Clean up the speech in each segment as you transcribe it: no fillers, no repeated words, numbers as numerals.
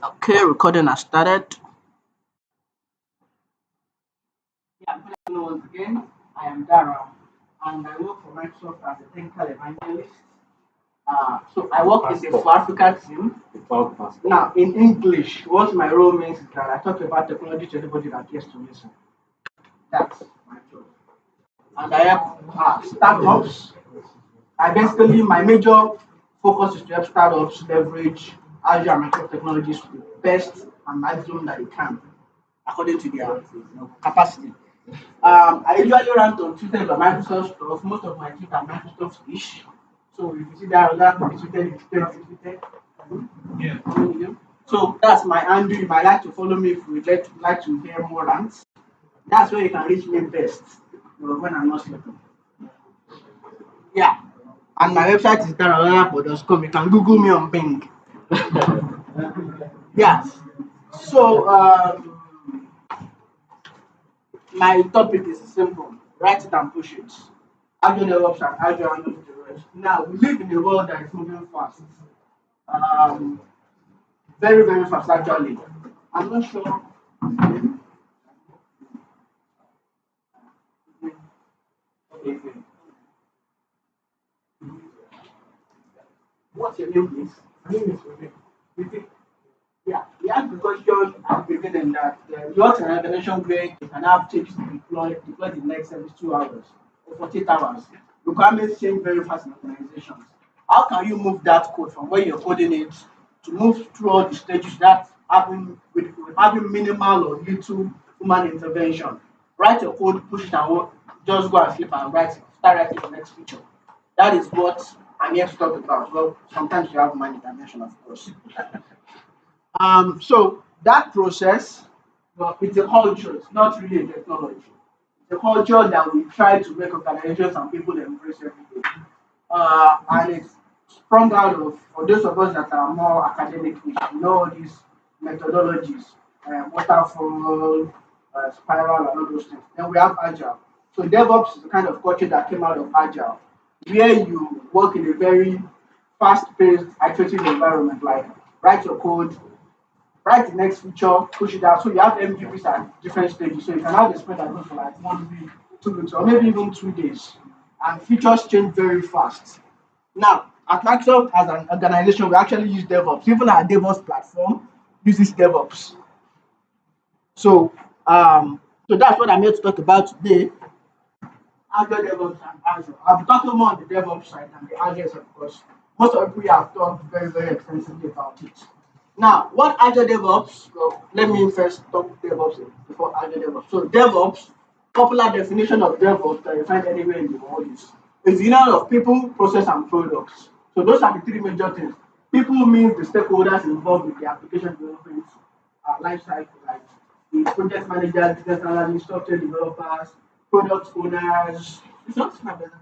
Okay, recording has started. Yeah, hello once again. I am Dara, and I work for Microsoft as a technical evangelist. So I work in the for Africa team. Now, in English, what my role means is that I talk about technology to anybody that cares to listen. That's my job. And I have startups. I basically my major focus is to help startups leverage Azure and Microsoft technologies to the best and maximum that they can, according to their capacity. I usually rant on Twitter about Microsoft stuff. Most of my tweets are Microsoft-ish. So if you see that could be tweeted, it's tweeted. Yeah. So that's my handle. You might like to follow me if you like to hear more rants. That's where you can reach me best when I'm not sleeping. Yeah. And my website is daralalapo.com. You can Google me on Bing. Yeah. So my topic is simple. Write it and push it. Azure DevOps and Azure handles the rest. Now we live in a world that is moving fast. Um, very, very fast actually. I'm not sure. What's your name, please? My name is Rene. Yeah, we asked the question at the beginning that you want an organization where you can have changes to deploy the next 72 hours or 48 hours. Requirements change very fast in organizations. How can you move that code from where you're coding it to move through all the stages that with having minimal or little human intervention? Write your code, push it and just go and sleep and start writing the next feature. That is what I'm here to talk about. Well, sometimes you have human intervention, of course. So that process, well, it's a culture. It's not really a technology. It's a culture that we try to make organizations and people embrace every day. And it's sprung out of, for those of us that are more academic, we know all these methodologies, waterfall, spiral, and all those things. Then we have Agile. So DevOps is the kind of culture that came out of Agile, where you work in a very fast-paced, iterative environment, like write your code, write the next feature, push it out. So you have MVPs at different stages. So you can have a sprint that goes for like 1 week, 2 weeks, or maybe even 2 days. And features change very fast. Now, at Microsoft as an organization, we actually use DevOps. Even our DevOps platform uses DevOps. So, so that's what I'm here to talk about today. Azure DevOps and Azure. I'll be talking more on the DevOps side than the Azure side because most of you have talked very, very extensively about it. Now, what Azure DevOps? Well, let me first talk DevOps before Azure DevOps. So, DevOps, popular definition of DevOps that you find anywhere in the world is the union of people, process, and products. So, those are the three major things. People means the stakeholders involved with the application development life cycle, like the project managers, business analysts, software developers, product owners. It's not my better.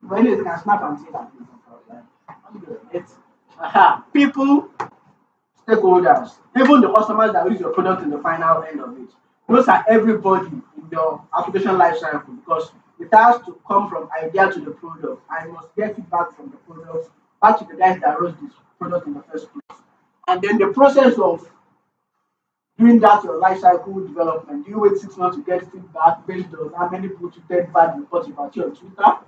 When you can snap and see that. It's people, stakeholders, even the customers that use your product in the final end of it. Those are everybody in your application lifecycle because it has to come from idea to the product. I must get feedback from the product back to the guys that wrote this product in the first place. And then the process of doing that your lifecycle development, do you wait 6 months to get feedback based on how many people tweeted bad reports about you on Twitter?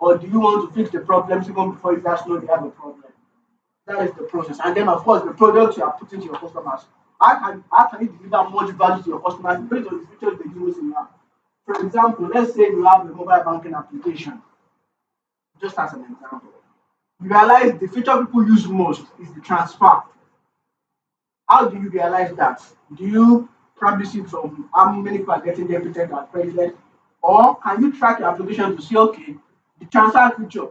Or do you want to fix the problems even before you guys know they have a problem? That is the process. And then, of course, the product you are putting to your customers. How can you deliver much value to your customers based on the features they use in your? For example, let's say you have a mobile banking application, just as an example. You realize the feature people use most is the transfer. How do you realize that? Do you probably see from how many people are getting debited as president? Or can you track your application to see, okay, the transfer feature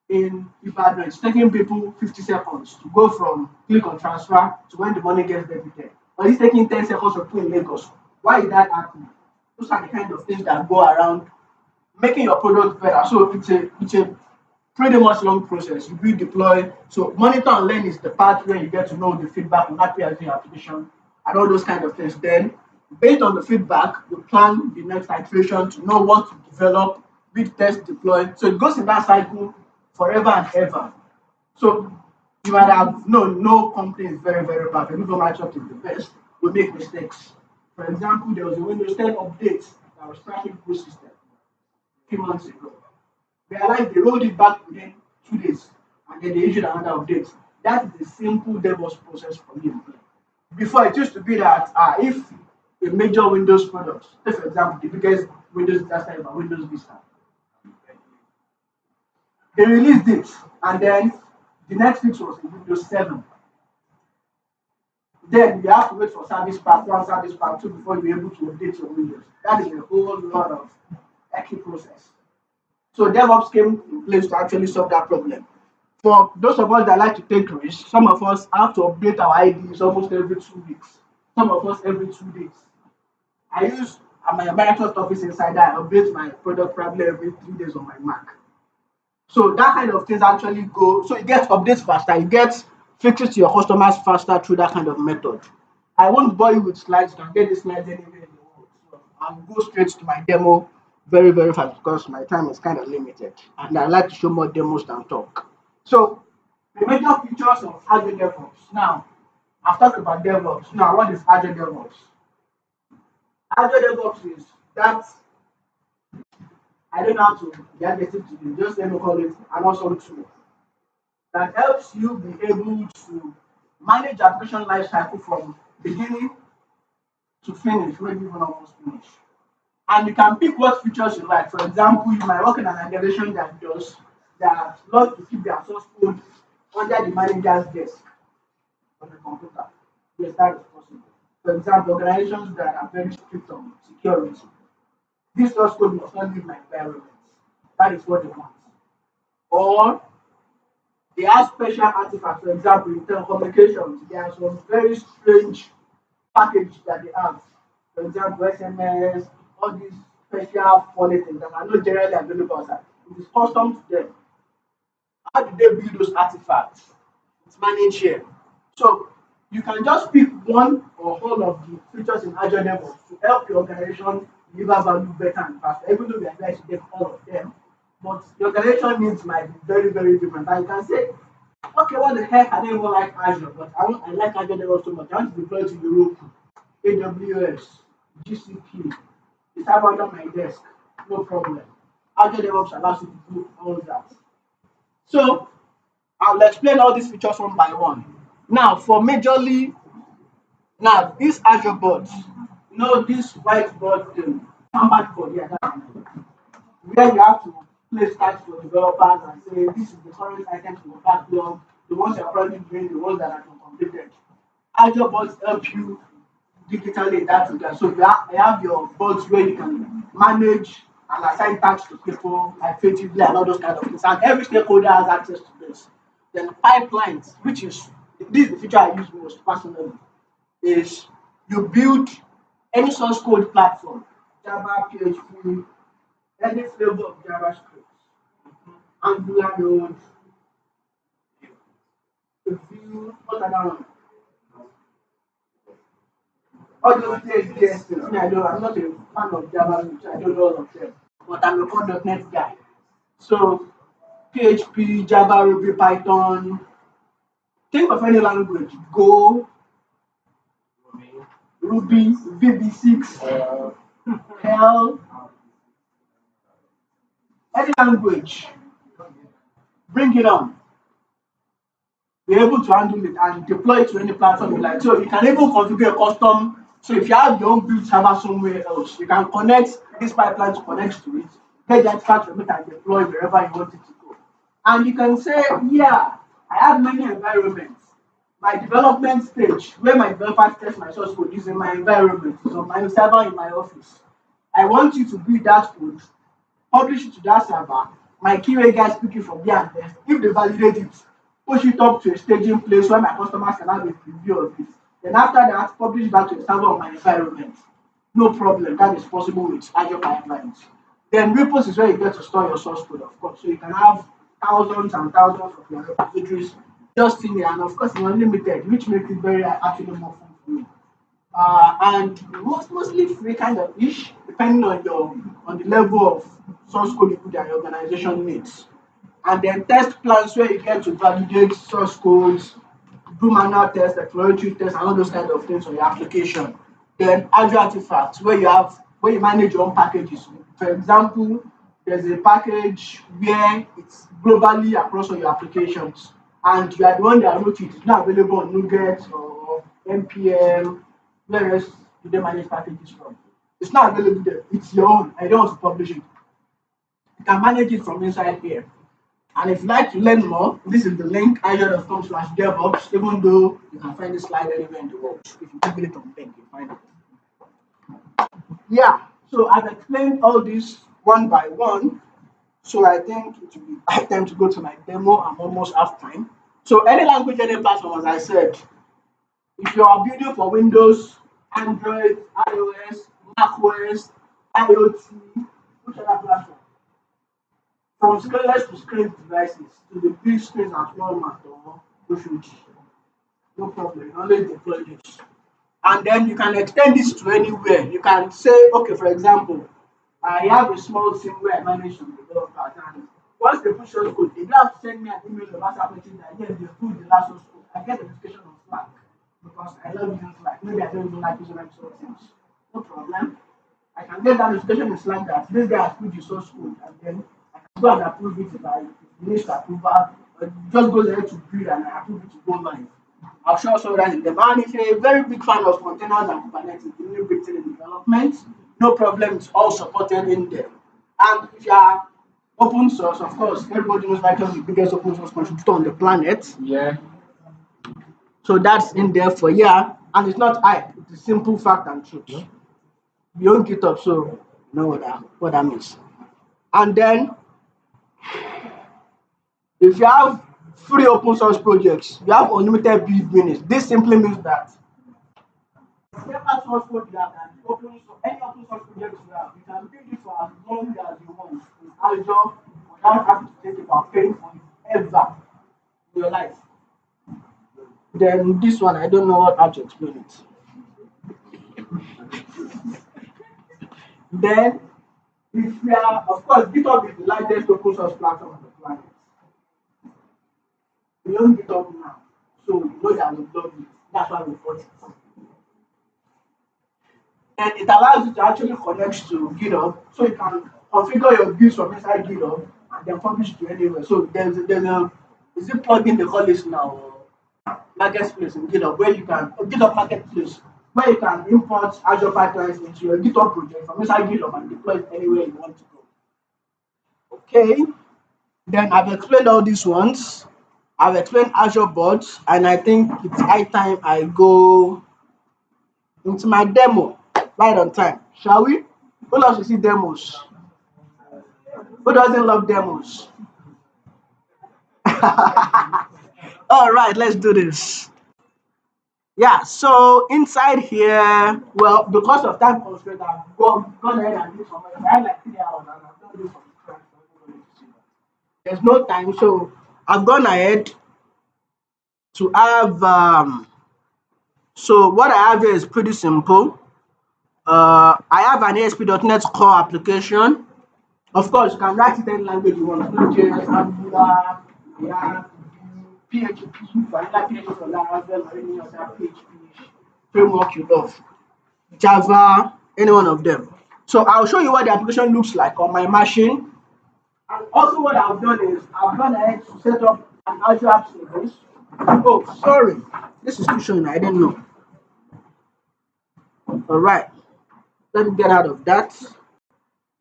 in Ibadan it's taking people 50 seconds to go from click on transfer to when the money gets debited. But it's taking 10 seconds to put in Lagos. Why is that happening? Those are the kind of things that go around making your product better. So it's a pretty much long process. You will deploy. So monitor and learn is the part where you get to know the feedback on happy as your application and all those kind of things. Then based on the feedback, you plan the next iteration to know what to develop, which test deploy. So it goes in that cycle forever and ever. So you might have known no company is very, very bad. Even though Microsoft is the best, we make mistakes. For example, there was a Windows 10 update that was crashing the whole system a few months ago. Realized they rolled it back within 2 days and then they issued another update. That is a simple DevOps process for me. Before it used to be that if a major Windows product, say for example, the biggest Windows disaster ever, Windows Vista, they released it and then the next fix was in Windows 7. Then you have to wait for service pack 1, service pack 2 before you're able to update your Windows. That is a whole lot of tricky process. So DevOps came in place to actually solve that problem. For those of us that like to take risks, some of us have to update our IDs almost every 2 weeks. Some of us every 2 days. I use my Microsoft Office Insider. I update my product probably every 3 days on my Mac. So that kind of things actually go. So you get updates faster. You get fixes to your customers faster through that kind of method. I won't bore you with slides. You can get the slides anywhere in the world. So I'll go straight to my demo very, very fast because my time is kind of limited. And I like to show more demos than talk. So the major features of Azure DevOps. Now, I've talked about DevOps. Now, what is Azure DevOps? Azure DevOps is that I don't know how to get it to you. Just let me call it an awesome tool that helps you be able to manage application lifecycle from beginning to finish, maybe even almost finish. And you can pick what features you like. For example, you might work in an organization that loves to keep their source code under the manager's desk on the computer. Yes, that is possible. For example, organizations that are very strict on security. This source code must not leave my environment. That is what they want. Or they have special artifacts. For example, in telecommunications, there are some very strange packages that they have. For example, SMS, all these special funny things that are not generally available outside. It is custom to them. How do they build those artifacts? It's managed here. So you can just pick one or all of the features in Azure DevOps to help your organization deliver value better and faster. Even though we are going to take all of them, but the organization needs might be very, very different. And you can say, okay, what the heck? I don't even like Azure, but I like Azure DevOps so much. I want to deploy it to Europe, AWS, GCP. It's have under my desk, no problem. Azure DevOps allows you to do all that. So I'll explain all these features one by one. Now, for majorly, now this Azure boards, this whiteboard thing, canvas board, yeah, that's where you have to place tags for developers and say this is the current items in the backlog, the ones you're currently doing, the ones that are completed. Azure boards help you digitally in that regard. So you have your boards where you can manage and assign tasks to people effectively and all those kind of things. And every stakeholder has access to this. Then pipelines, which is this is the feature I use most personally, is you build any source code platform, Java, PHP, any flavor of JavaScript, Angular Node, Vue, what other one? All those JS things. I'm not a fan of Java, which I don't know all of them, but I'm a core.NET guy. So PHP, Java, Ruby, Python. Think of any language. Go, Ruby, VB6, Hell, any language. Bring it on. Be able to handle it and deploy it to any platform you like. So you can even configure a custom. So if you have your own build server somewhere else, you can connect this pipeline to connect to it, get that start from it and deploy wherever you want it to go. And you can say, yeah, I have many environments. My development stage, where my developers test my source code, is in my environment, is on my server in my office. I want you to build that code, publish it to that server. My QA guys pick it from there and there. If they validate it, push it up to a staging place where my customers can have a preview of it. Then after that, publish back to the server of my environment. No problem. That is possible with Azure pipelines. Then repos is where you get to store your source code, of course. So you can have thousands and thousands of your repositories just in there, and of course, it's unlimited, which makes it very actually more fun for me. And mostly free kind of ish, depending on the level of source code you put that your organization needs. And then test plans where you get to validate source codes, do manual tests, exploratory tests, and all those kind of things on your application. Then Azure Artifacts, where you manage your own packages. For example, there's a package where it's globally across all your applications, and you are the one that wrote it. It's not available on NuGet or NPM. Where else do they manage packages from? It's not available there. It's your own. I don't want to publish it. You can manage it from inside here. And if you'd like to learn more, this is the link azure.com/devops, even though you can find this slide anywhere in the world. If you Google it on link, you'll find it. Yeah, so I've explained all this one by one. So I think it will be high time to go to my demo. I'm almost half time. So any language, any platform, as I said, if you are building for Windows, Android, iOS, macOS, IoT, which other platform? From screenless to screen devices to the big screens at Walmart or Oshodi, no problem. You only deploy this. And then you can extend this to anywhere. You can say, okay, for example, I have a small team where I manage some developers, and once they push source code, they don't have to send me an email or WhatsApp message that yes, they put the last source code. I get a notification on Slack because I love using Slack. Maybe I don't even like using Microsoft Teams. No problem. I can get that notification in Slack that this guy has put the source code, and then I can go and approve it if I need to approve it. Just go there to build and I approve it to go live. I'll show also that in them. And if you're a very big fan of containers and Kubernetes, really big thing in development, no problem, it's all supported in there. And if you are open source, of course, everybody knows Microsoft is the biggest open source contributor on the planet. Yeah. So that's in there for yeah, and it's not hype, it's a simple fact and truth. You own GitHub, so you know what that means. And then if you have free open source projects, you have unlimited build minutes. This simply means that whatever source code you have, and any open source project you have, you can build it for as long as you want in Azure without having to think about paying for it ever in your life. Then this one, I don't know how to explain it. Then, if you are, of course, GitHub is the largest open source platform on the planet. We own GitHub now, so you know that we love it. That's why we bought it. And it allows you to actually connect to GitHub, so you can configure your builds from inside GitHub and then publish to anywhere. So there's a is it plugin they call this now? Marketplace in GitHub where you can GitHub Marketplace where you can import Azure pipelines into your GitHub project from inside GitHub and deploy it anywhere you want to go. Okay, then I've explained all these ones. I've explained Azure bots, and I think it's high time I go into my demo right on time. Shall we? Who loves to see demos? Who doesn't love demos? All right, let's do this. Yeah, so inside here, well, because of time constraint, I've gone ahead and did some. I had like 3 hours and I've done this from scratch for everybody to see that. There's no time, so I've gone ahead to have. So what I have here is pretty simple. I have an ASP.NET Core application. Of course, you can write it any language you want. Node.js, Angular, React, PHP, vanilla PHP for Laravel, or any other PHP framework you love. Java, any one of them. So I'll show you what the application looks like on my machine. And also what I've done is I've gone ahead to set up an Azure App Service. Oh, sorry. This is too showing. I didn't know. All right. Let me get out of that.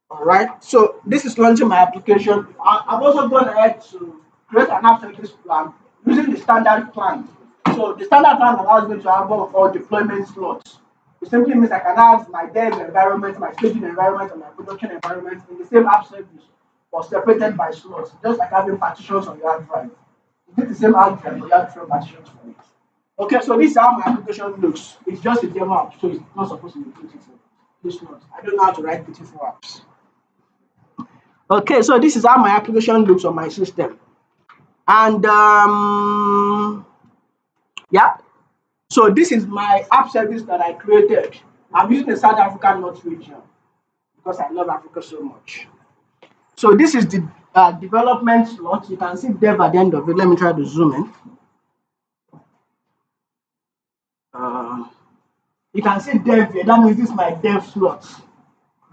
All right. So this is launching my application. I've also gone ahead to create an app service plan using the standard plan. So the standard plan allows me to have what we call deployment slots. It simply means I can have my dev environment, my staging environment, and my production environment in the same app service, but separated by slots, just like having partitions on your hard drive. You need the same hard drive, but you have different partitions for it. Okay, so this is how my application looks. It's just a demo app, so it's not supposed to be beautiful. It's not. I don't know how to write beautiful apps. Okay, so this is how my application looks on my system. And yeah, so this is my app service that I created. I'm using the South African North region because I love Africa so much. So this is the development slot. You can see dev at the end of it. Let me try to zoom in. Uh, you can see dev here. That means this is my dev slot.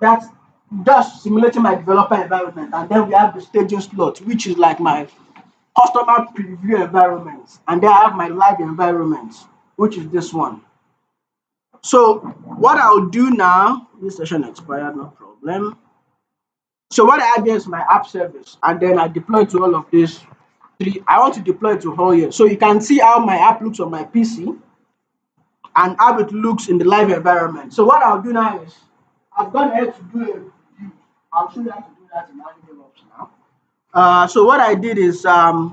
That's just simulating my developer environment. And then we have the staging slot, which is like my customer preview environment. And then I have my live environment, which is this one. So what I'll do now, this session expired, no problem. So what I have here is my app service, and then I deploy to all of these three. I want to deploy to all here. So you can see how my app looks on my PC and how it looks in the live environment. So what I'll do now is I've gone ahead to do a review. I'll show you how to do that in Azure DevOps now. So what I did is I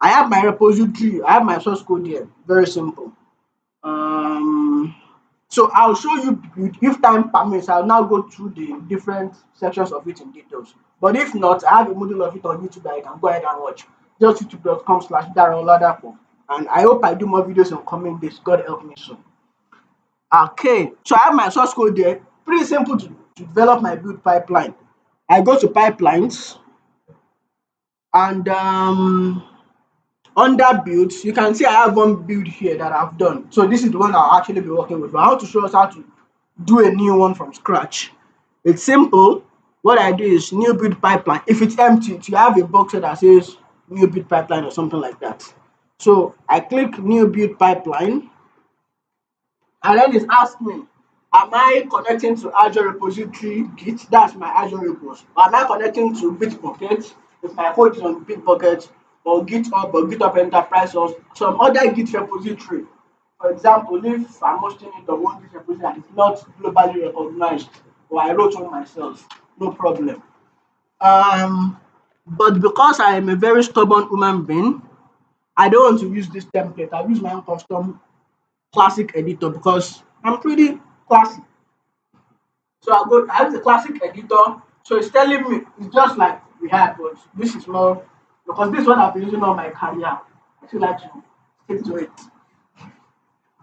have my repository, I have my source code here. Very simple. So I'll show you, if time permits, I'll now go through the different sections of it in details. But if not, I have a module of it on YouTube that you can go ahead and watch. Just youtube.com/daroladapo. And I hope I do more videos in coming days. God help me soon. Okay, so I have my source code there. Pretty simple to develop my build pipeline. I go to pipelines, and under builds, you can see I have one build here that I've done. So this is the one I'll actually be working with. But I want to show us how to do a new one from scratch. It's simple. What I do is new build pipeline. If it's empty, you have a box that says new build pipeline or something like that. So I click new build pipeline, and then it's asking me, am I connecting to Azure repository Git? That's my Azure repos. Or am I connecting to Bitbucket if my code is on Bitbucket, or GitHub or GitHub Enterprise, or some other Git repository? For example, if I'm hosting it on one Git repository that is not globally recognized, or I wrote one myself, no problem. But because I am a very stubborn human being, I don't want to use this template. I use my own custom classic editor because I'm pretty classy. So I have the classic editor. So it's telling me, it's just like we had, but this is more, because this one I've been using all my career. I feel like to stick to it.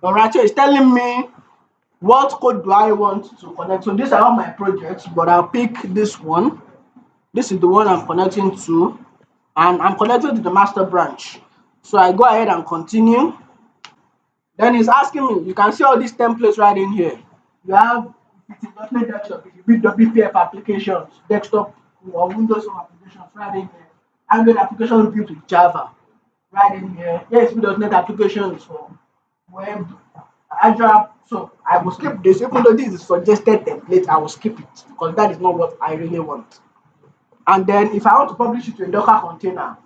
Alright, so it's telling me what code do I want to connect. So these are all my projects, but I'll pick this one. This is the one I'm connecting to, and I'm connected to the master branch. So I go ahead and continue. Then it's asking me, you can see all these templates right in here. You have .NET Desktop, if you build WPF applications, desktop or Windows applications right in here. Android applications built with Java right in here. ASP.NET applications for web, Azure. So I will skip this, even though this is suggested template, I will skip it because that is not what I really want. And then if I want to publish it to a Docker container,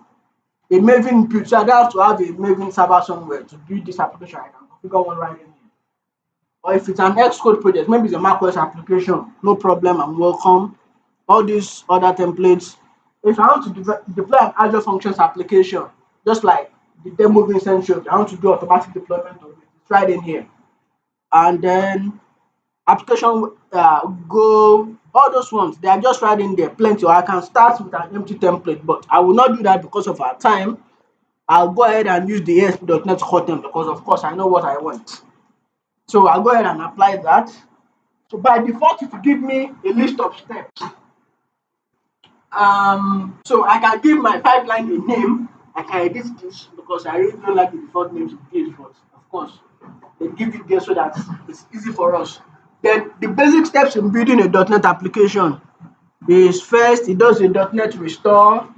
a Maven build, so I don't have to have a Maven server somewhere to build this application. I can configure one right in here. Or if it's an Xcode project, maybe it's a macOS application, no problem, I'm welcome. All these other templates. If I want to deploy an Azure Functions application, just like the demo Vincent showed, I want to do automatic deployment of it. It's right in here. And then application go, all those ones, they are just right in there, plenty. Or I can start with an empty template, but I will not do that because of our time. I'll go ahead and use the ASP.NET core template because, of course, I know what I want. So I'll go ahead and apply that. So by default, it will give me a list of steps. So I can give my pipeline a name. I can edit this because I really don't like the default names it gives, but of course, they give it there so that it's easy for us. Then the basic steps in building a .NET application is, first, it does a .NET restore.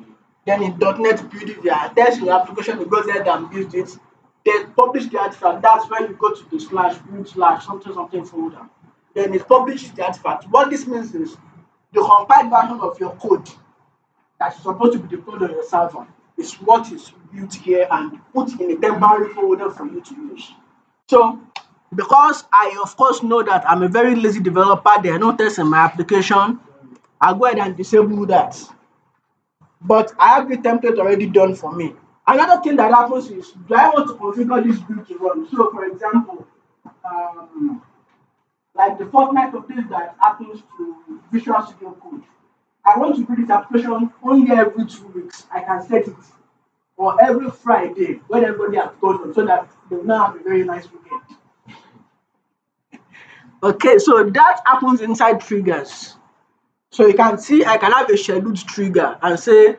Then in .NET build it, there test your application, it goes ahead and builds it. Then publish the artifact. That's when you go to the /build/ something folder. Then it publishes the artifact. What this means is the compiled version of your code that is supposed to be deployed on your server is what is built here and put in a temporary folder for you to use. So because I of course know that I'm a very lazy developer, there are no tests in my application, I'll go ahead and disable that. But I have the template already done for me. Another thing that happens is, do I want to configure this build to run? So for example, like the fortnight of this that happens to Visual Studio Code, I want to build this application only every 2 weeks. I can set it, or every Friday when everybody has gone home, so that they will now have a very nice weekend. Okay, so that happens inside triggers. So you can see I can have a scheduled trigger and say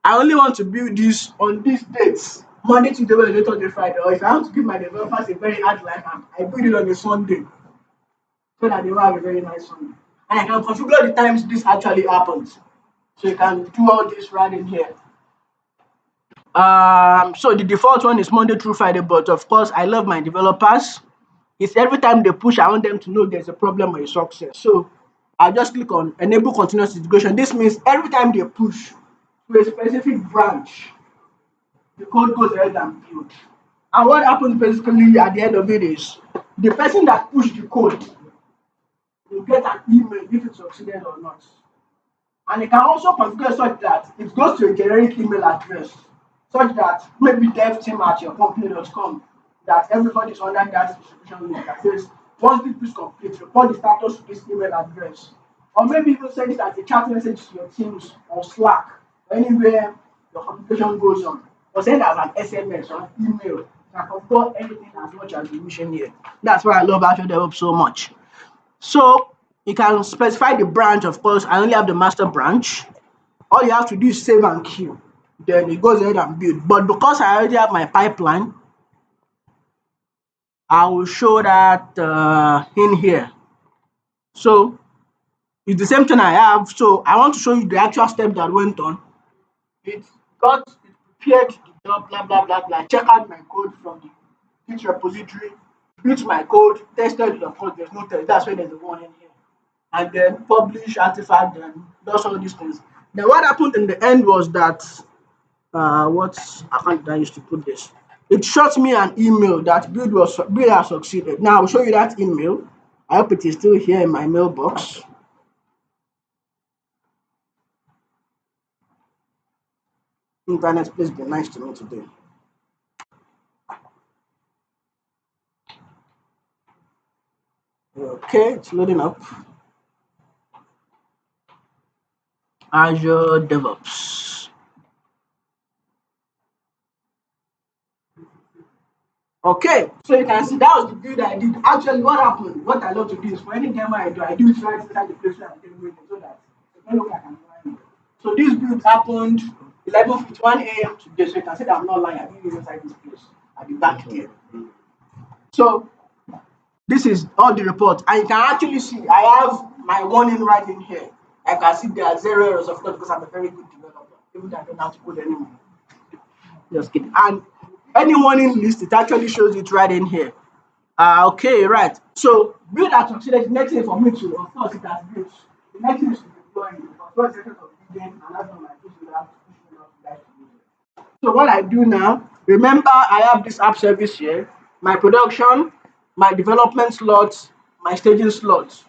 I only want to build this on these dates, Monday, Tuesday, Wednesday, Thursday, Friday. Or if I want to give my developers a very hard life, I build it on a Sunday so that they will have a very nice Sunday. And I can configure the times this actually happens. So you can do all this right in here. So the default one is Monday through Friday, but of course, I love my developers. It's every time they push, I want them to know there's a problem or a success. So I'll just click on enable continuous integration. This means every time they push to a specific branch, the code goes ahead and build. And what happens basically at the end of it is the person that pushed the code will get an email if it succeeded or not. And it can also configure such that it goes to a generic email address, such that maybe dev team at your company.com, that everybody's under that distribution link that says, once this is complete, report the status to this email address. Or maybe even send it as a chat message to your teams on Slack, or anywhere your communication goes on. Or send it as an SMS or an email. You can configure anything as much as you wish in here. That's why I love Azure DevOps so much. So you can specify the branch. Of course, I only have the master branch. All you have to do is save and queue. Then it goes ahead and build. But because I already have my pipeline, I will show that in here. So it's the same thing I have. So I want to show you the actual step that went on. It prepared the job, blah blah blah blah. Check out my code from the Git repository. Built my code, tested it. Of course, there's no test. That's why there's a one in here. And then publish artifact and does all these things. Then what happened in the end was that what account did I use to put this? It shot me an email that build has succeeded. Now I'll show you that email. I hope it is still here in my mailbox. Internet, please be nice to me today. Okay, it's loading up. Azure DevOps. Okay, so you can see that was the build I did. Actually, what happened, what I love to do is for any demo I do it right inside the place where I'm doing it so that I can find it. So this build happened 11:51 a.m. today. So you can see that I'm not lying. I did it inside this place at the back there. So this is all the report, and you can actually see I have my warning right in here. I can see there are 0 errors, of course, because I'm a very good developer, even though I don't have to code anymore. Just kidding. And any warning list, it actually shows it right in here. Okay, right. So build has succeeded. The next thing for me to, of course, it has built. The next thing is to deploy it. Of course, of building, and that's not my pushing out guys to use it. So what I do now, remember I have this app service here, my production, my development slots, my staging slots.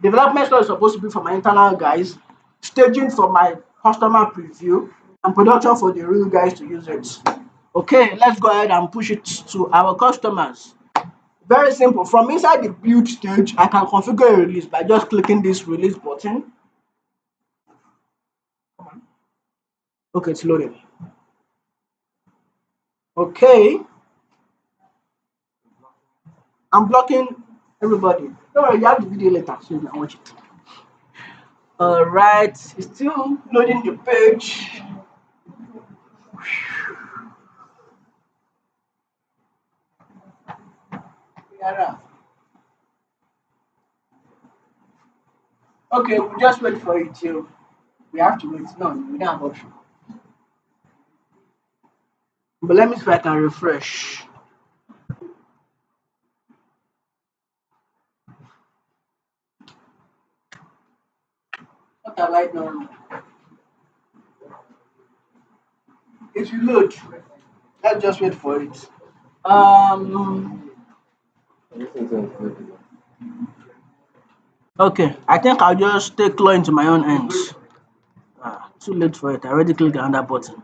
Development slot is supposed to be for my internal guys, staging for my customer preview, and production for the real guys to use it. Okay, let's go ahead and push it to our customers. Very simple. From inside the build stage, I can configure a release by just clicking this release button. Okay, it's loading. Okay. I'm blocking everybody. Don't worry, you have the video later, so you can watch it. Alright, it's still loading the page. Okay, we'll just wait for it till we have to wait. No, we don't have option. But let me see if I can refresh. What have I done? It will load. Let's just wait for it. Okay, I think I'll just take law into my own hands. Too late for it. I already clicked on that button.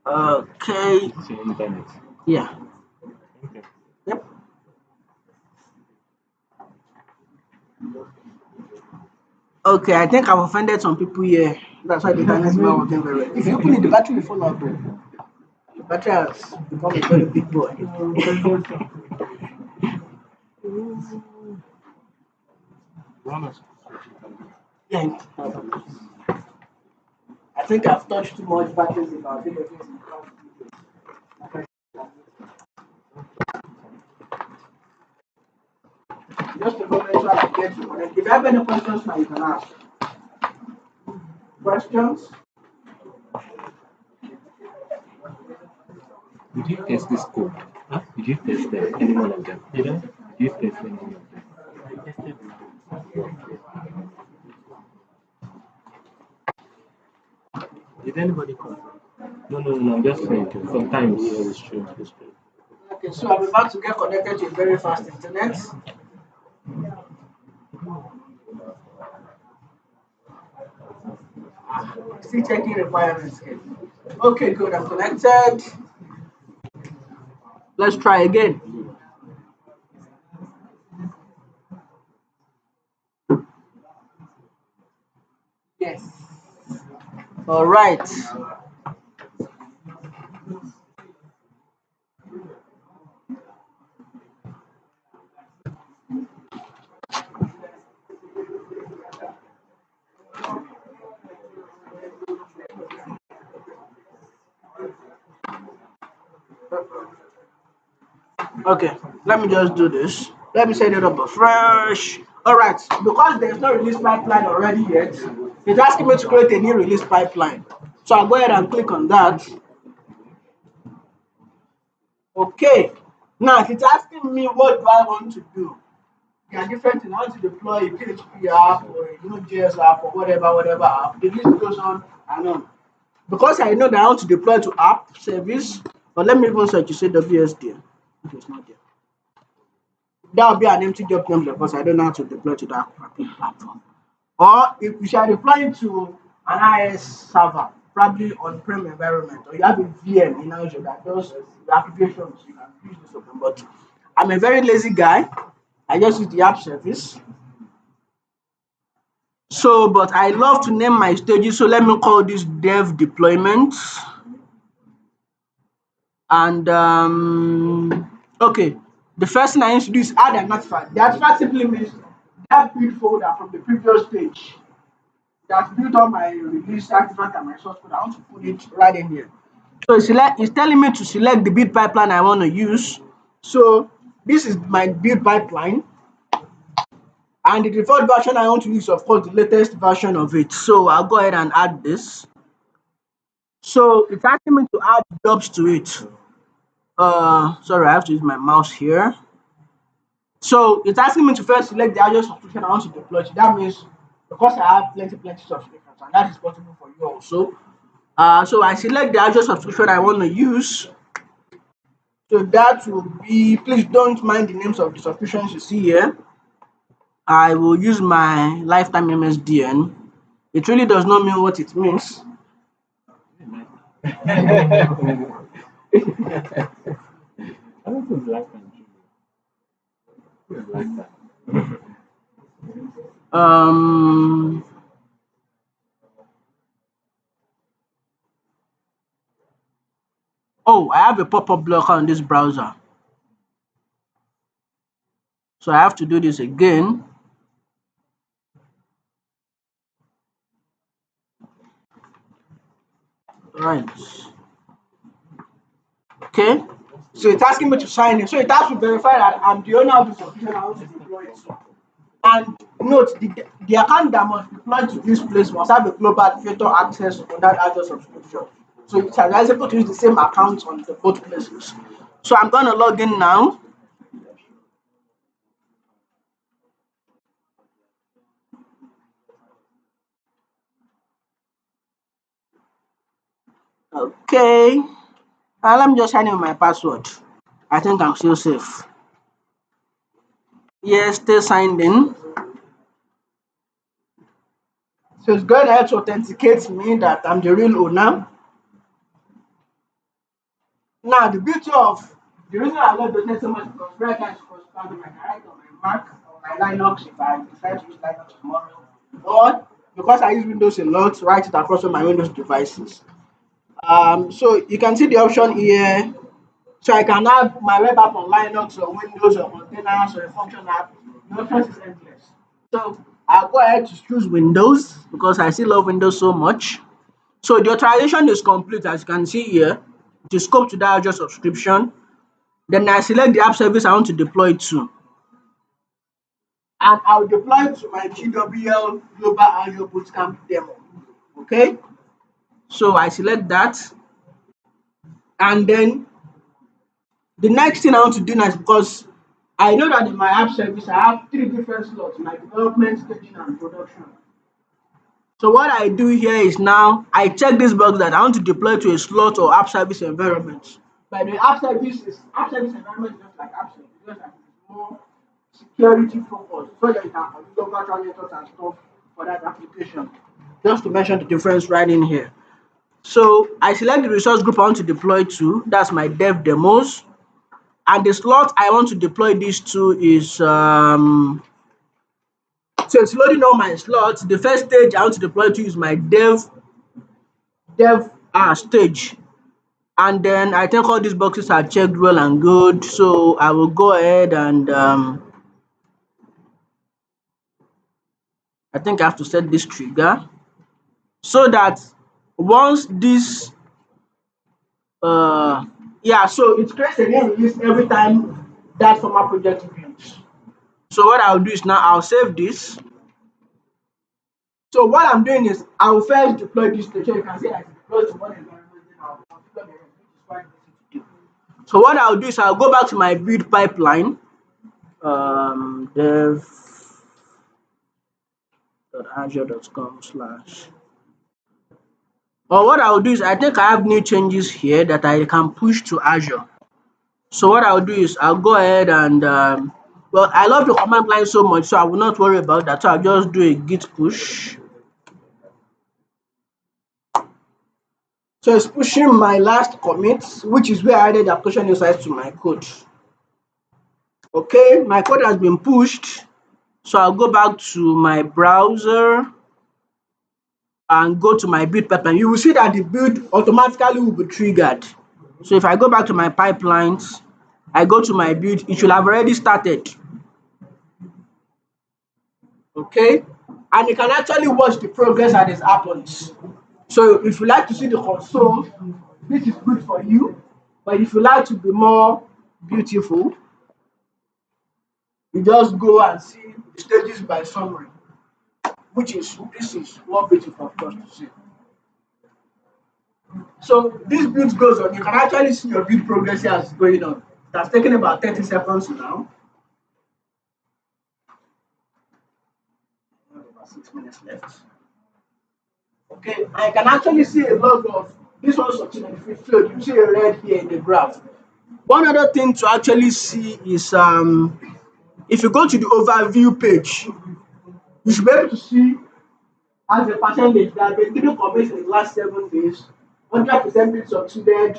Okay. Yeah. Yep. Okay, I think I've offended some people here. That's why the internet is not working very well. If you open it, the battery will fall out. The battery has become a very big boy. Yeah. I think I've touched too much buttons in our video. Just a moment so I can get you connected. If you have any questions now, you can ask. Questions? Did you test this code? Huh? Did you test any one of them? Did I? Did you test any one of them? I tested Did anybody come? No. I'm just saying. Sometimes. Yeah, it's true. It's true. Okay, so I'm about to get connected to a very fast internet. Still checking requirements here. Okay, good. I'm connected. Let's try again. Yes. All right. Okay, let me just do this. Let me set it up afresh. All right, because there's no release pipeline already yet, it's asking me to create a new release pipeline. So I'll go ahead and click on that. Okay, now it's asking me what do I want to do. There are different things. I want to deploy a PHP app or a Node.js app or whatever app. The list goes on and on. Because I know that I want to deploy to app service, but let me even search to say WSD. It was not there. That will be an empty job template because I don't know how to deploy to that platform. Or if you are deploying to an IS server, probably on-prem environment, or you have a VM in Azure that does the applications, you can use this open. But I'm a very lazy guy. I just use the app service. So, but I love to name my stages. So let me call this dev deployment. And okay, the first thing I need to do is add an artifact. The artifact simply means that build folder from the previous page that built on my release artifact and my source code. I want to put it right in here. So it's telling me to select the build pipeline I want to use. So this is my build pipeline. And the default version I want to use, of course, the latest version of it. So I'll go ahead and add this. So it's asking me to add jobs to it. Sorry, I have to use my mouse here. So it's asking me to first select the Azure subscription I want to deploy to. That means because I have plenty subscriptions, and that is possible for you also. So I select the Azure subscription I want to use. So that will be, please don't mind the names of the subscriptions you see here. I will use my lifetime MSDN. It really does not mean what it means. I don't think like that. Oh, I have a pop-up blocker on this browser. So I have to do this again. Right. Okay. So it's asking me to sign in. So it has to verify that I'm the owner of the subscription I want to deploy it to. And note, the account that must deploy to this place must have a global administrator access on that Azure subscription. So it's advisable to use the same account on the both places. So I'm going to log in now. Okay. And let me just sign in with my password. I think I'm still safe. Yes, still signed in. So it's going ahead to authenticate me that I'm the real owner. Now, the beauty of the reason I love .NET so much because very times because I can write on my Mac or my Linux if I decide to use Linux tomorrow, or because I use Windows a lot, write it across all my Windows devices. So you can see the option here. So I can have my web app on Linux or Windows or containers or a function app. The options is endless. So I'll go ahead to choose Windows because I still love Windows so much. So the authorization is complete, as you can see here. It is scoped to that Azure subscription. Then I select the app service I want to deploy it to. And I'll deploy it to my GWL Global Azure Bootcamp demo. Okay? So I select that. And then the next thing I want to do now is because I know that in my app service I have 3 different slots: my development, staging, and production. So what I do here is now I check this box that I want to deploy to a slot or app service environment. By the way, app service environment is just like app service, just like it's more security focused, so that you can configure virtual networks and stuff for that application. Just to mention the difference right in here. So I select the resource group I want to deploy to. That's my dev demos. And the slot I want to deploy this to is so it's loading all my slots. The first stage I want to deploy to is my dev stage. And then I think all these boxes are checked well and good. So I will go ahead and I think I have to set this trigger so that once this yeah, so it creates a new release every time that former project builds. So what I'll do is now I'll save this. So what I'm doing is I will first deploy this stage. So you can see that it's deployed to one environment, then I'll configure the rest, which is quite easy to do. So what I'll do is I'll go back to my build pipeline, dev.azure.com/. Or what I'll do is I think I have new changes here that I can push to Azure. So what I'll do is I'll go ahead and well, I love the command line so much, so I will not worry about that. So I'll just do a git push. So it's pushing my last commit, which is where I added the application insights to my code. Okay, my code has been pushed. So I'll go back to my browser and go to my build pipeline. You will see that the build automatically will be triggered. So if I go back to my pipelines, I go to my build, it should have already started. Okay, and you can actually watch the progress as it happens. So if you like to see the console, this is good for you. But if you like to be more beautiful, you just go and see the stages by summary, which is this is more beautiful for us to see. So this build goes on. You can actually see your build progress as it's going on. That's taken about 30 seconds now. About 6 minutes left. Okay, I can actually see a log of this one succeeded failed. You see a red here in the graph. One other thing to actually see is if you go to the overview page, you should be able to see as a percentage that the three commits in the last 7 days, 100% been succeeded,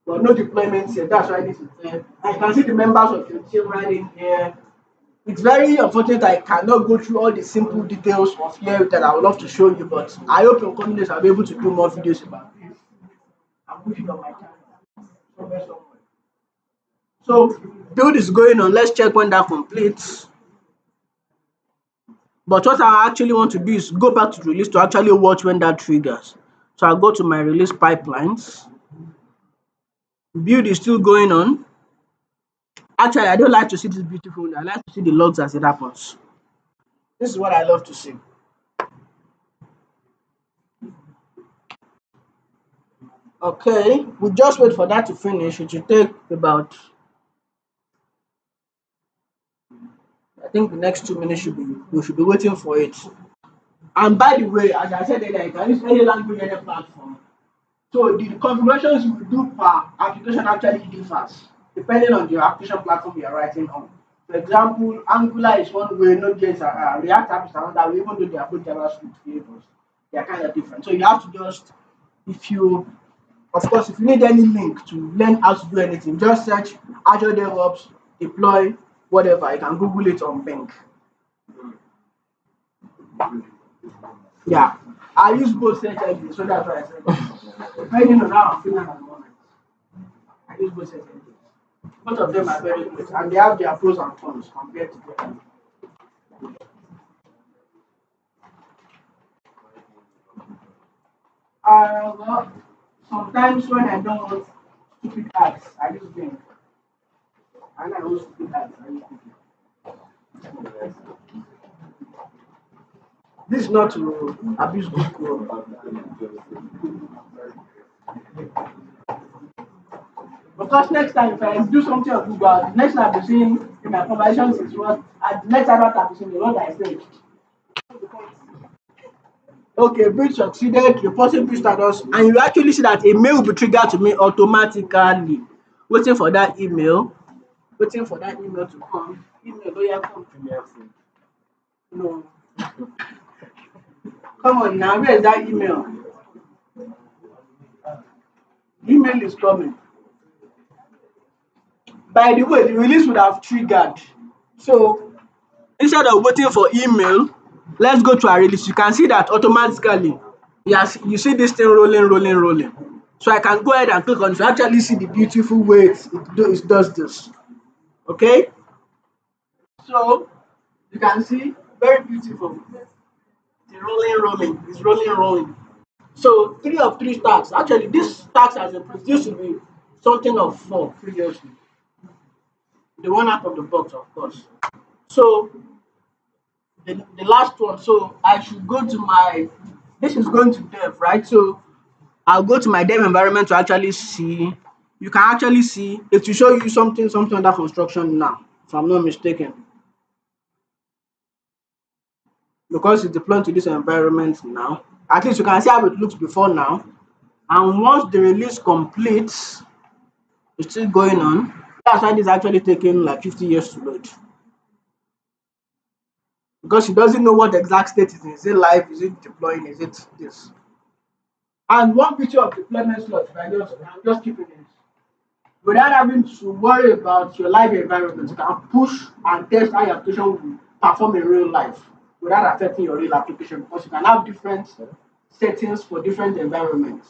but no deployments yet. That's why this is there. And you can see the members of your team right in here. It's very unfortunate I cannot go through all the simple details of here that I would love to show you, but I hope in coming days I'll be able to do more videos about this. I'm pushing on my channel somewhere. So build is going on. Let's check when that completes. But what I actually want to do is go back to release to actually watch when that triggers. So I'll go to my release pipelines. Build is still going on. Actually, I don't like to see this beautiful. I like to see the logs as it happens. This is what I love to see. Okay, we just wait for that to finish. It should take about, I think the next 2 minutes we should be waiting for it. And by the way, as I said earlier, you can use any language, any platform. So the configurations you do per application actually differs depending on the application platform you are writing on. For example, Angular is one way, Node.js, React app is another way, even though they are both JavaScript flavors, they are kind of different. So you have to just, if you, of course, if you need any link to learn how to do anything, just search Azure DevOps, deploy, whatever. You can Google it on Bing. Yeah, I use both search engines, so that's why I said depending on how I'm feeling at the moment. I use both search engines. Both of them are very good and they have their pros and cons compared to them. Well, sometimes when I don't want stupid ads, I use Bing. And I want stupid ads, I use Bing. This is not to abuse Google. Because next time if I do something on Google, the next time I'll be seeing in my conversations is what and the next time I'll be seeing the what I said. Okay, bridge succeeded, reporting bridge status, and you actually see that a mail will be triggered to me automatically. Waiting for that email, to come. Email don't yet come to me. No. Come on now, where is that email? Email is coming. By the way, the release would have triggered. So instead of waiting for email, let's go to our release. You can see that automatically. Yes, you see this thing rolling. So I can go ahead and click on it to actually see the beautiful way it does this. Okay, so you can see very beautiful. The rolling. It's rolling. So 3 of 3 stacks. Actually, this stacks as a proof used to be something of 4 previously. The one out of the box, of course. So the last one. So I should go to my. This is going to dev, right? So I'll go to my dev environment to actually see. You can actually see it will show you something under construction now, if I'm not mistaken, because it's deployed to this environment now. At least you can see how it looks before now. And once the release completes, it's still going on. That's why it's actually taking like 50 years to load. Because it doesn't know what the exact state is. Is it live? Is it deploying? Is it this? And one picture of deployment slot, I'm just keeping it. Without having to worry about your live environment, you can push and test how your application will perform in real life without affecting your real application, because you can have different settings for different environments.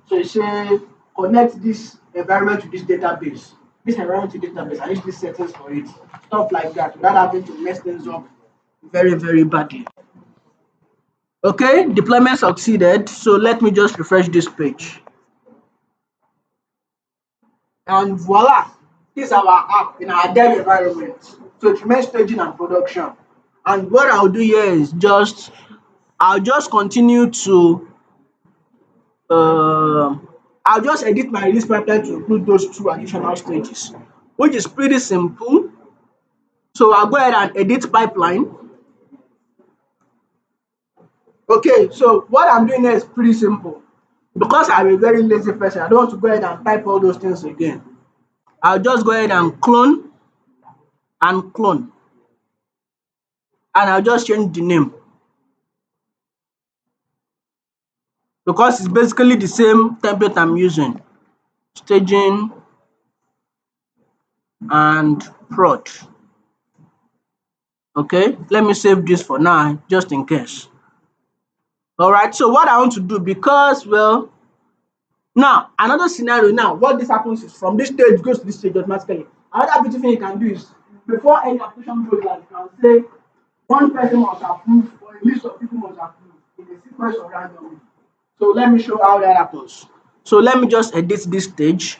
So you say connect this environment to this database, and use these settings for it. Stuff like that without having to mess things up very badly. Okay, deployment succeeded. So let me just refresh this page. And voila, this is our app in our dev environment. So it remains staging and production. And what I'll do here is I'll just continue to I'll just edit my release pipeline to include those 2 additional stages, which is pretty simple. So I'll go ahead and edit pipeline. Okay, so what I'm doing here is pretty simple. Because I'm a very lazy person, I don't want to go ahead and type all those things again. I'll just go ahead and clone, and I'll just change the name, because it's basically the same template I'm using. Staging and prod. Okay, let me save this for now just in case. Alright, so what I want to do, because now another scenario, now what this happens is from this stage goes to this stage automatically. Another beautiful thing you can do is before any application goes live, you can say one person must approve or a list of people must approve in a sequence or randomly. So let me show how that happens. So let me just edit this stage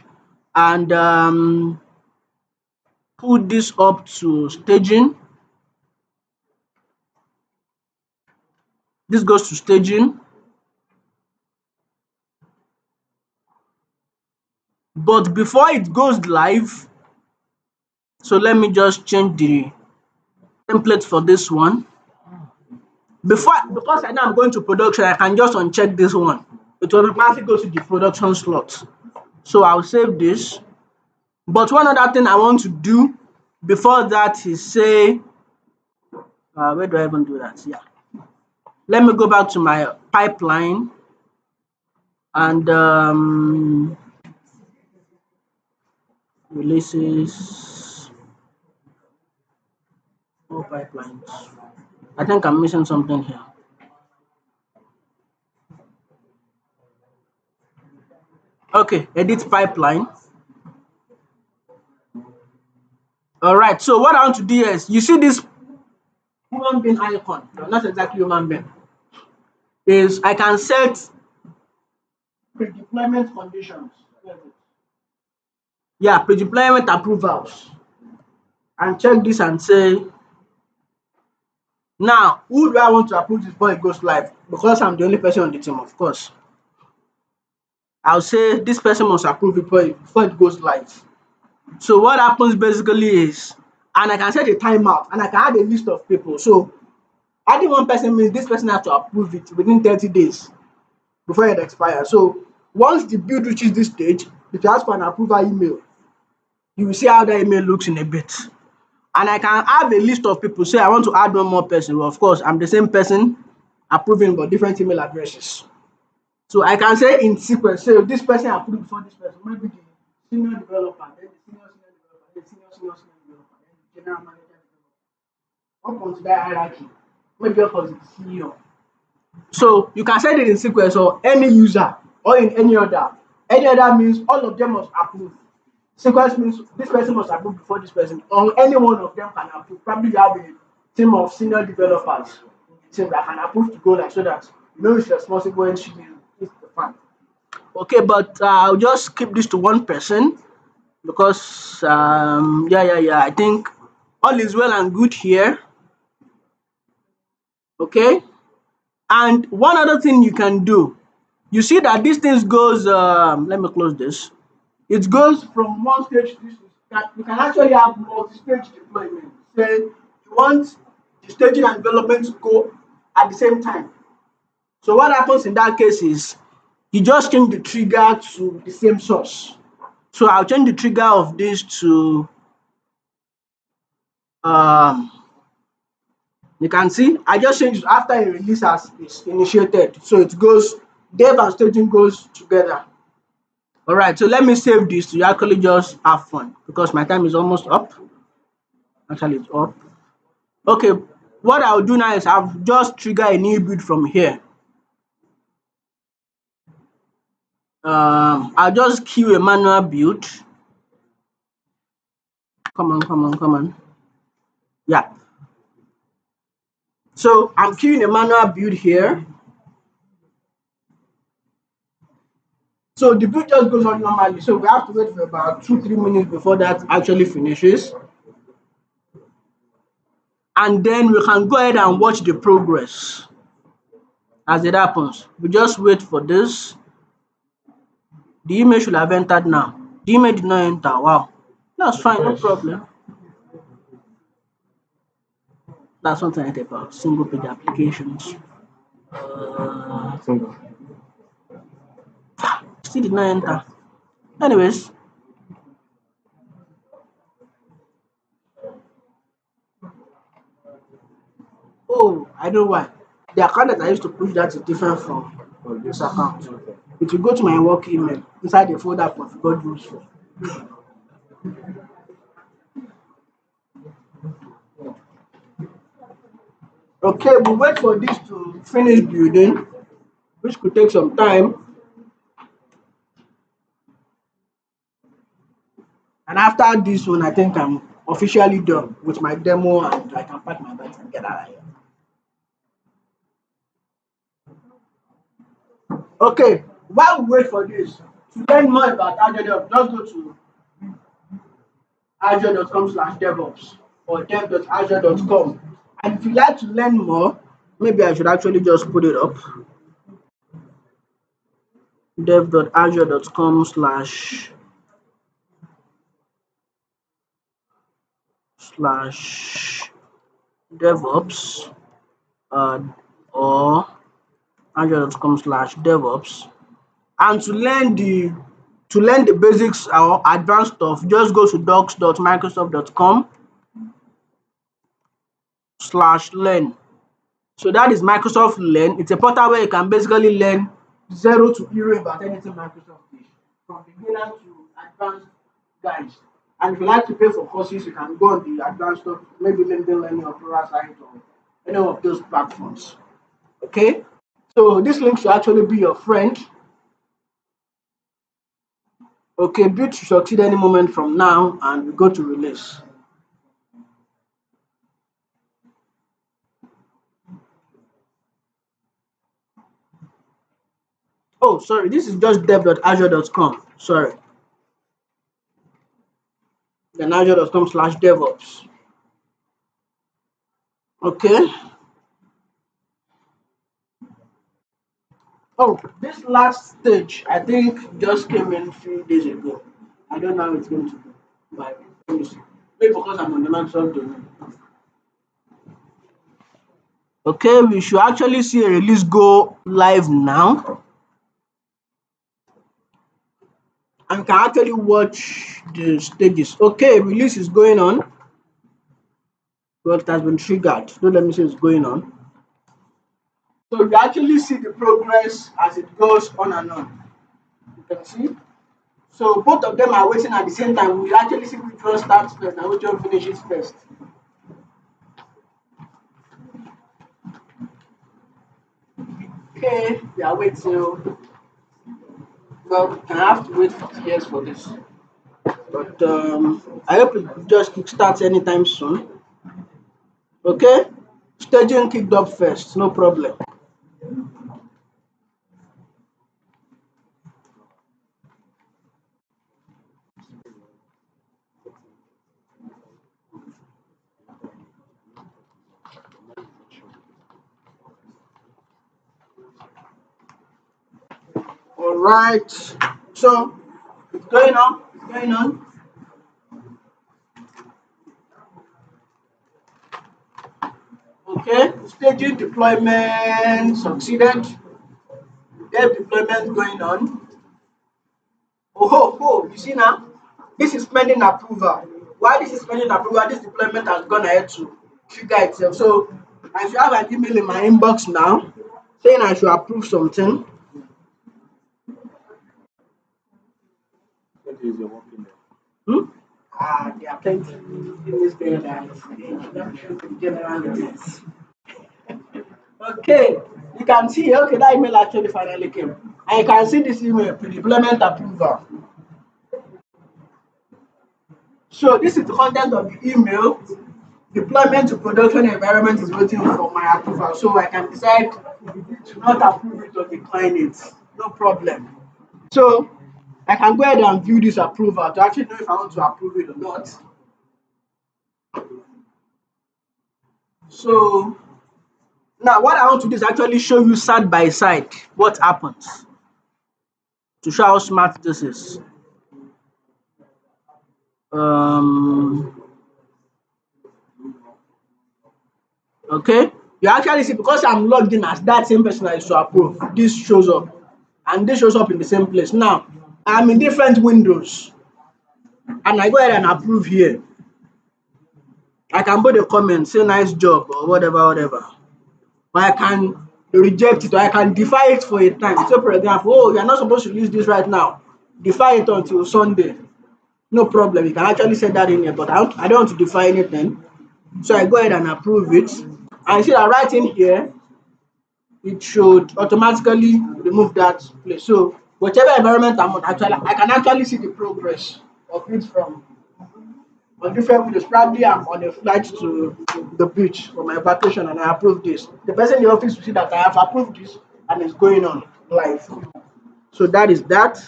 and put this up to staging. This goes to staging. But before it goes live, so let me just change the template for this one. Because I know I'm going to production, I can just uncheck this one. It will automatically go to the production slot. So I'll save this. But one other thing I want to do before that is say, where do I even do that? Yeah. Let me go back to my pipeline and releases, all pipelines. I think I'm missing something here. Okay, edit pipeline. All right, so what I want to do is, you see this human being icon, no, not exactly human being, is I can set Pre-deployment conditions. Yeah, pre-deployment approvals. And check this and say, now, who do I want to approve this before it goes live? Because I'm the only person on the team, of course. I'll say this person must approve it before it goes live. So what happens basically is, and I can set a timeout and I can add a list of people. So adding one person means this person has to approve it within 30 days before it expires. So once the build reaches this stage, if you ask for an approval email, you will see how that email looks in a bit. And I can have a list of people. Say I want to add one more person. Well, of course, I'm the same person approving but different email addresses. So I can say in sequence, say this person approved before this person, maybe the senior developer, then the senior developer, then the senior developer, then the general manager developer. Up onto that hierarchy, maybe up onto the CEO. So you can set it in sequence or any user or in any order. Any other means all of them must approve. Sequence means this person must approve before this person, or any one of them can approve. Probably you have a team of senior developers team that can approve to go like so that you know it's responsible when she is the fan. Okay, but I'll just keep this to one person because yeah. I think all is well and good here. Okay, and one other thing you can do, you see that this thing goes. Let me close this. It goes from one stage to this. You can actually have multi-stage deployment. Say you want the staging and development to go at the same time. So what happens in that case is you just change the trigger to the same source. So I'll change the trigger of this to um you can see I just changed after a release has is initiated. So it goes dev and staging goes together. All right, so let me save this to actually just have fun because my time is almost up. Actually, it's up. Okay, what I'll do now is I'll just trigger a new build from here. I'll just queue a manual build. Come on. Yeah. So I'm queuing a manual build here. So the build just goes on normally. So we have to wait for about 2-3 minutes before that actually finishes. And then we can go ahead and watch the progress as it happens. We just wait for this. The email should have entered now. The email did not enter. Wow. That's fine, no problem. That's something I think about single page applications. Single. Still did not enter. Anyways, oh, I know why. The account that I used to push that is different from this account. If you go to my work email, inside the folder configured rules for. Okay, we wait for this to finish building, which could take some time. And after this one, I think I'm officially done with my demo and I can pack my bags and get out of here. Okay, while we wait for this, to learn more about Azure DevOps, just go to azure.com/devops or dev.azure.com. And if you like to learn more, maybe I should actually just put it up. dev.azure.com/devops or azure.com/devops. And to learn the basics or advanced stuff, just go to docs.microsoft.com/learn. So that is Microsoft Learn. It's a portal where you can basically learn zero to hero about anything Microsoft is, from beginner to advanced guys. And if you like to pay for courses, you can go on the advanced stuff, maybe LinkedIn Learning or Pluralsight or any of those platforms. Okay? So this link should actually be your friend. Okay, build should succeed any moment from now, and we go to release. Oh, Oh, sorry, this is just dev.azure.com. Sorry. Then azure.com/devops. Okay. Oh, this last stage, I think, just came in a few days ago. I don't know how it's going to be. But let me see. Maybe because I'm on the Microsoft domain. Okay, we should actually see a release go live now. And can actually watch the stages. Okay, release is going on. Well, it has been triggered. So let me see it's going on. So you actually see the progress as it goes on and on. You can see. So both of them are waiting at the same time. We actually see which one starts first and which one finishes first. Okay, we are waiting. Well, I have to wait 50 years for this. But I hope it just kickstarts anytime soon. Okay? Staging kicked up first, no problem. All right. So it's going on. It's going on. Okay. Staging deployment succeeded. Dev deployment going on. Oh, you see now? This is pending approval. Why this is pending approval? This deployment has gone ahead to trigger itself. So I should have an email in my inbox now saying I should approve something. What is your working there? Hmm? There are plenty in this day that introduction to general events. Okay, you can see, okay, that email actually finally came. And you can see this email, pre-deployment approval. So this is the content of the email. Deployment to production environment is waiting for my approval. So I can decide to not approve it or decline it. No problem. So I can go ahead and view this approval to actually know if I want to approve it or not. So now what I want to do is actually show you side by side what happens to show how smart this is. Okay, you actually see because I'm logged in as that same person I used to approve, this shows up and this shows up in the same place. Now I'm in different windows and I go ahead and approve here. I can put a comment, say nice job or whatever. Or I can reject it or I can defy it for a time. So for example, oh, you're not supposed to use this right now. Defy it until Sunday. No problem. You can actually set that in here, but I don't want to defy anything. So I go ahead and approve it. And you see that right in here, it should automatically remove that place. So whichever environment I'm on, actually, I can actually see the progress of it from on different windows. Probably I'm on a flight to the beach for my vacation and I approve this. The person in the office will see that I have approved this and it's going on live. So that is that.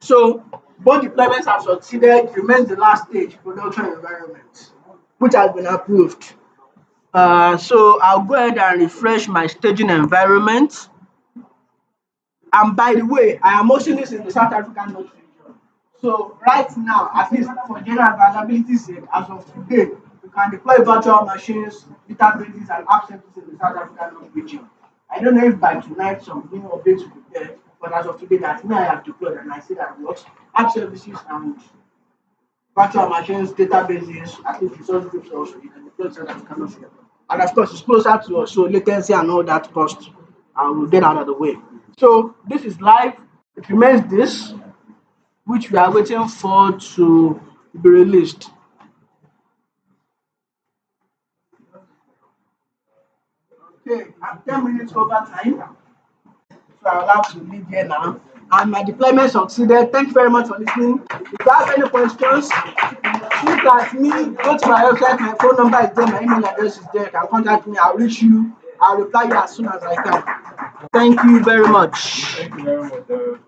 So both deployments have succeeded, remains the last stage, production environment, which has been approved. So I'll go ahead and refresh my staging environment. And by the way, I am hosting this in the South African North region. So right now, at least for general availability sake, as of today, you can deploy virtual machines, databases, and app services in the South African North region. I don't know if by tonight some new updates will be there, but as of today, that's me I have deployed and I see that it works. App services and virtual machines, databases, at least resource groups also, you can deploy South African North region. And of course, it's closer to us, so latency and all that cost will get out of the way. So this is live. It remains this, which we are waiting for to be released. Okay, I'm 10 minutes over time, so I'll have to leave here now. And my deployment succeeded. Thank you very much for listening. If you have any questions, shoot at me. Go to my website. My phone number is there. My email address is there. You can contact me. I'll reach you. I'll reply you as soon as I can. Thank you very much. Thank you very much.